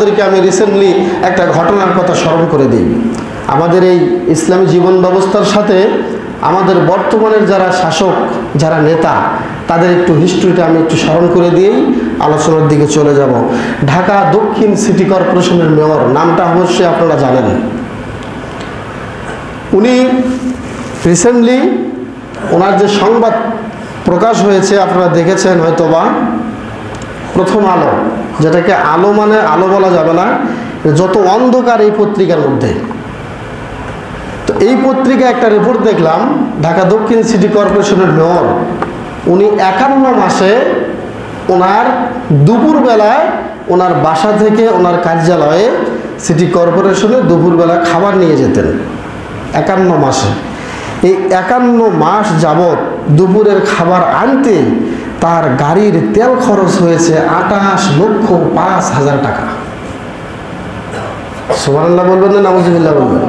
আপনাদেরকে আমি রিসেন্টলি একটা ঘটনার কথা স্মরণ করে দিই। আমাদের এই ইসলামী জীবন ব্যবস্থার সাথে আমাদের বর্তমানের যারা শাসক, যারা নেতা, তাদের একটু হিস্ট্রিটা আমি একটু স্মরণ করে দিয়েই আলোচনার দিকে চলে যাব। ঢাকা দক্ষিণ সিটি কর্পোরেশনের মেয়র, নামটা অবশ্যই আপনারা জানেন। উনি রিসেন্টলি ওনার যে সংবাদ প্রকাশ হয়েছে আপনারা দেখেছেন হয়তোবা, প্রথম আলো, যেটাকে আলো মানে আলো বলা যাবে না, যত অন্ধকার এই পত্রিকার মধ্যে। তো এই পত্রিকায় একটা রিপোর্ট দেখলাম, ঢাকা দক্ষিণ সিটি কর্পোরেশনের মেয়র উনি 51 মাসে ওনার দুপুরবেলায় ওনার বাসা থেকে ওনার কার্যালয়ে সিটি কর্পোরেশনে দুপুরবেলা খাবার নিয়ে যেতেন। 51 মাসে, এই 51 মাস যাবৎ দুপুরের খাবার আনতে তার গাড়ির তেল খরচ হয়েছে 28,05,000 টাকা। সুবহানাল্লাহ বলবেন না নাউজুবিল্লাহ বলবেন?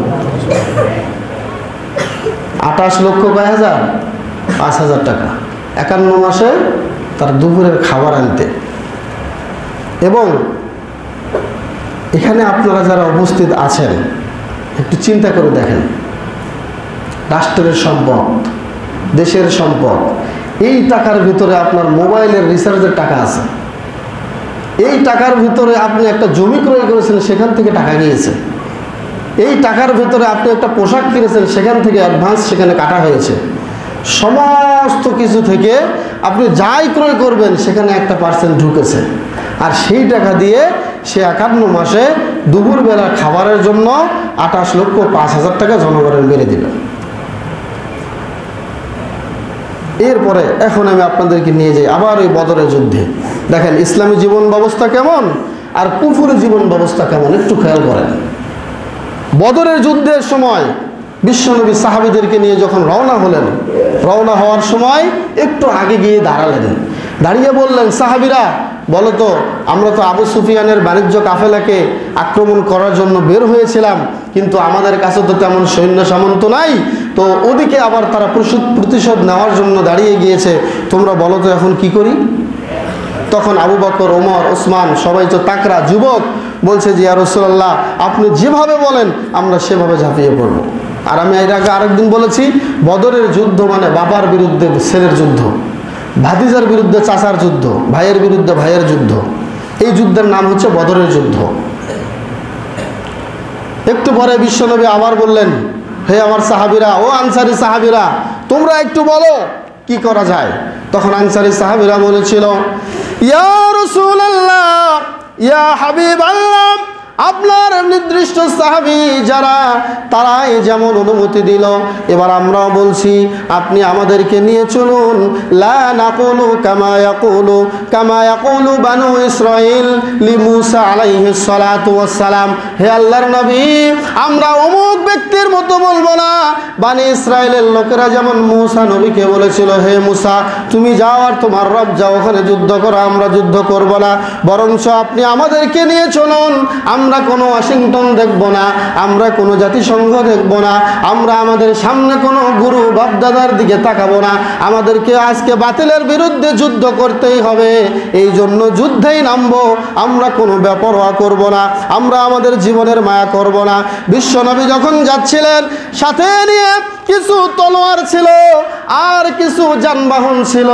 28,05,000 টাকা 51 মাসে তার দুপুরের খাবার আনতে। এবং এখানে আপনারা যারা উপস্থিত আছেন একটু চিন্তা করে দেখেন, রাষ্ট্রের সম্পদ, দেশের সম্পদ, এই টাকার ভিতরে আপনার মোবাইলের রিচার্জের টাকা আছে, এই টাকার ভিতরে আপনি একটা জমি ক্রয় করেছেন, সেখান থেকে টাকা গিয়েছে, এই টাকার ভিতরে আপনি একটা পোশাক কিনেছেন, সেখান থেকে অ্যাডভান্স সেখানে কাটা হয়েছে। সমস্ত কিছু থেকে আপনি যাই ক্রয় করবেন সেখানে একটা % ঢুকেছে। আর সেই টাকা দিয়ে সে 51 মাসে দুপুরবেলা খাবারের জন্য 28,05,000 টাকা জনগণের মেরে দিল। এরপরে এখন আমি আপনাদেরকে নিয়ে যাই আবার ওই বদরের যুদ্ধে। দেখেন ইসলামী জীবন ব্যবস্থা কেমন আর কুফুরি জীবন ব্যবস্থা কেমন, একটু খেয়াল করেন। বদরের যুদ্ধের সময় বিশ্বনবী সাহাবীদেরকে নিয়ে যখন রওনা হলেন, রওনা হওয়ার সময় একটু আগে গিয়ে দাঁড়ালেন, দাঁড়িয়ে বললেন, সাহাবীরা বলো তো, আমরা তো আবু সুফিয়ানের বাণিজ্য কাফেলাকে আক্রমণ করার জন্য বের হয়েছিলাম, কিন্তু আমাদের কাছে তো তেমন সৈন্য সামন্ত নাই, তো ওদিকে আবার তারা প্রতিশোধ নেওয়ার জন্য দাঁড়িয়ে গিয়েছে, তোমরা বলো তো এখন কি করি? তখন আবু বকর, ওমর, ওসমান সবাই তো তাকরা যুবক, বলছে যে ইয়া রাসূলুল্লাহ, আপনি যেভাবে বলেন আমরা সেভাবে ঝাঁপিয়ে পড়ব। আর আমি এর আগে আরেকদিন বলেছি, বদরের যুদ্ধ মানে বাবার বিরুদ্ধে ছেলের যুদ্ধ, ভাতিজার বিরুদ্ধে চাচার যুদ্ধ, ভাইয়ের বিরুদ্ধে ভাইয়ের যুদ্ধ। এই যুদ্ধের নাম হচ্ছে বদরের যুদ্ধ। একটু পরে বিশ্বনবী আবার বললেন, হে আমার সাহাবীরা, ও আনসারী সাহাবীরা, তোমরা একটু বলো কি করা যায়। তখন আনসারী সাহাবীরা বলেছিল, ইয়া রাসূলুল্লাহ, ইয়া হাবিবাল্লাহ, আপনার নির্দিষ্ট সাহাবী যারা তারাই যেমন অনুমতি দিল, এবার আমরাও বলছি আপনি আমাদেরকে নিয়ে চলুন। লা নাকুলু কামা ইয়াকুলু বানু ইসরাঈল লিমূসা আলাইহিস সালাতু ওয়াস সালাম। হে আল্লাহর নবী, আমরা অমুক ব্যক্তির মতো বলবো না, বানি ইসরাইলের লোকেরা যেমন মূসা নবীকে বলেছিল, হে মূসা তুমি যাও আর তোমার রব যাও, ওখানে যুদ্ধ করো, আমরা যুদ্ধ করব না, বরঞ্চ আপনি আমাদেরকে নিয়ে চলুন। আমরা কোনো ওয়াশিংটন দেখব না, আমরা কোনো জাতিসংঘ দেখব না, আমরা আমাদের সামনে কোনো গুরু বাপদাদার দিকে তাকাবো না, আমাদেরকে আজকে বাতিলের বিরুদ্ধে যুদ্ধ করতেই হবে, এই জন্য যুদ্ধেই নামবো, আমরা কোনো বেপরোয়া করব না, আমরা আমাদের জীবনের মায়া করব না। বিশ্বনবী যখন যাচ্ছিলেন, সাথে নিয়ে কিছু তলোয়ার ছিল আর কিছু যানবাহন ছিল।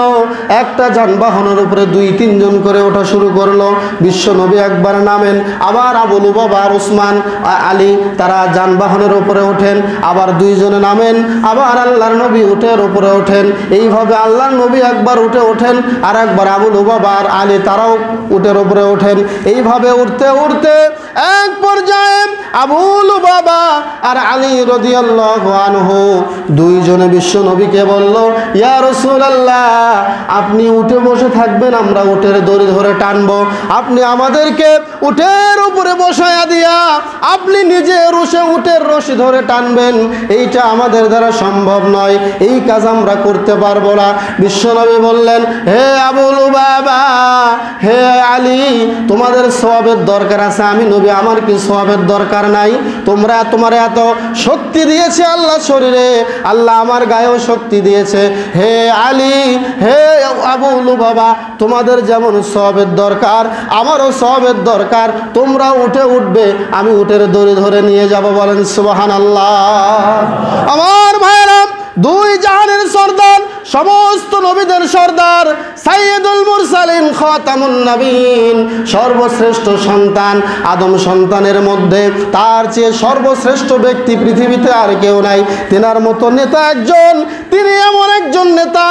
একটা যানবাহনের উপরে 2-3 জন করে ওঠা শুরু করলো। বিশ্বনবী একবার নামেন, আবার আবু লুবাবা আর উসমান আলী তারা যানবাহনের উপরে ওঠেন, আবার 2 জনে নামেন, আবার আল্লাহর নবী উটের উপরে ওঠেন। এইভাবে আল্লাহর নবী একবার উঠে ওঠেন, আর একবার আবু লুবাবা আর আলী তারাও উটের উপরে ওঠেন। এইভাবে উঠতে উঠতে এক পর্যায়ে আবু লুবাবা আর আলী রাদিয়াল্লাহু আনহু 2 জনে বিশ্ব নবীকে বলল, ইয়া রাসূলুল্লাহ, আপনি উঠে বসে থাকবেন, আমরা উটের দড়ি ধরে টানবো, আপনি আমাদেরকে উটের উপরে বসায়া দিয়া আপনি নিজে উটের রশি ধরে টানবেন, এইটা আমাদের দ্বারা সম্ভব নয়, এই কাজ আমরা করতে পারবো না। বিশ্বনবী বললেন, হে আবু লুবাবা, হে আলী, তোমাদের সওয়াবের দরকার আছে, আমি নবী আমার কি সওয়াবের দরকার নাই? তোমার এত শক্তি দিয়েছে আল্লাহ শরীরে, আল্লাহ আমার গায়েও শক্তি দিয়েছে। হে আলী, হে আবু লুবাবা, তোমাদের যেমন সওয়াবের দরকার আমারও সওয়াবের দরকার, তোমরা উঠবে, আমি উটের দড়ি ধরে নিয়ে যাব। বলেন সুবহানাল্লাহ। আমার ভাইরা, দুই জাহানের সর্দার, সমস্ত নবীদের সর্দার, সাইয়্যিদুল মুরসালিন, খাতামুন নবীন, সর্বশ্রেষ্ঠ সন্তান আদম সন্তানের মধ্যে তার চেয়ে সর্বশ্রেষ্ঠ ব্যক্তি পৃথিবীতে আর কেউ নাই। তেনার মতো নেতা একজন, তিনি এমন একজন নেতা,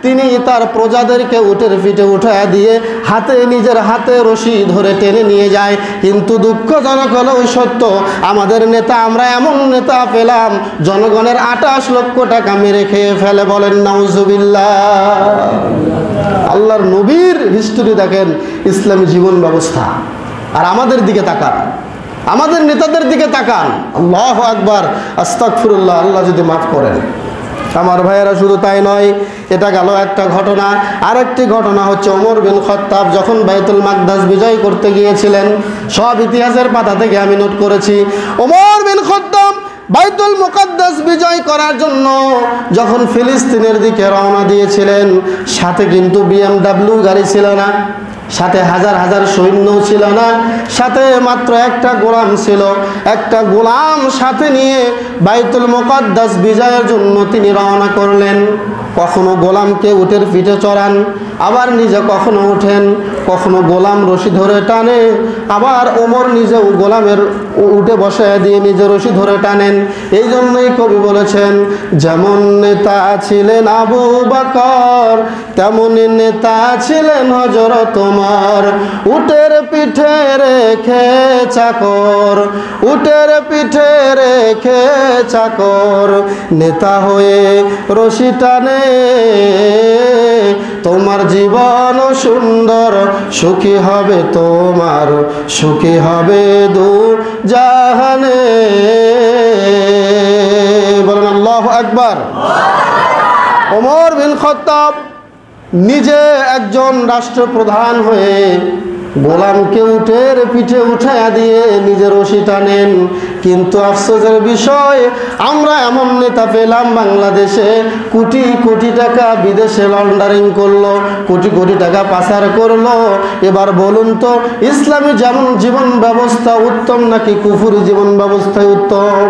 তিনি তার প্রজাদেরকে উটের পিঠে উঠায় দিয়ে নিজের হাতে রশি ধরে টেনে নিয়ে যায়। কিন্তু দুঃখজনক হলেও সত্য, আমাদের নেতা, আমরা এমন নেতা পেলাম জনগণের 28 লক্ষ টাকা মেরে খেয়ে ফেলে। বলেন নাউজুবিল্লাহ। আল্লাহর নবীর হিস্টোরি দেখেন, ইসলামী জীবন ব্যবস্থা, আর আমাদের দিকে তাকান, আমাদের নেতাদের দিকে তাকান। আল্লাহু আকবার, আস্তাগফিরুল্লাহ, আল্লাহ যদি মাফ করেন। আমার ভাইয়েরা, শুধু তাই নয়, এটা গেল একটা ঘটনা। আরেকটি ঘটনা হচ্ছে ওমর বিন খাত্তাব যখন বাইতুল মাকদাস বিজয় করতে গিয়েছিলেন, সব ইতিহাসের পাতা থেকে আমি নোট করেছি। ওমর বিন খাত্তাব বাইতুল মুকাদ্দাস বিজয় করার জন্য যখন ফিলিস্তিনের দিকে রওনা দিয়েছিলেন, সাথে কিন্তু BMW গাড়ি ছিল না, সাথে হাজার হাজার সৈন্যও ছিল না, সাথে মাত্র একটা গোলাম ছিল। একটা গোলাম সাথে নিয়ে বাইতুল মুকাদ্দাস বিজয়ের জন্য তিনি রওনা করলেন। কখনো গোলামকে উটের পিঠে চড়ান, আবার নিজে কখনো উঠেন, কখনো গোলাম রশি ধরে টানে, আবার ওমর নিজেও গোলামের উঠে বসে দিয়ে নিজে রশি ধরে টানেন। এই জন্যই কবি বলেছেন, যেমন নেতা ছিলেন আবু বকর, তেমনি নেতা ছিলেন হযরত ওমর। উটের পিঠে রেখে চাকর, উটের পিঠে রেখে চাকর, নেতা হয়ে রশি টানে, তোমার জীবন সুন্দর, সুখী হবে তোমার, সুখী হবে দু জাহানে। বলেন আল্লাহু আকবার। ওমর বিন খাত্তাব নিজে একজন রাষ্ট্রপ্রধান হয়ে গোলামকে উটের পিঠে উঠাইয়া দিয়ে নিজে রশি টানেন। কিন্তু আফসোসের বিষয়, আমরা এমন নেতা পেলাম বাংলাদেশে কোটি কোটি টাকা বিদেশে লন্ডারিং করলো, কোটি কোটি টাকা পাচার করলো। এবার বলুন তো, ইসলামী যেমন জীবন ব্যবস্থা উত্তম নাকি কুফরি জীবন ব্যবস্থায় উত্তম?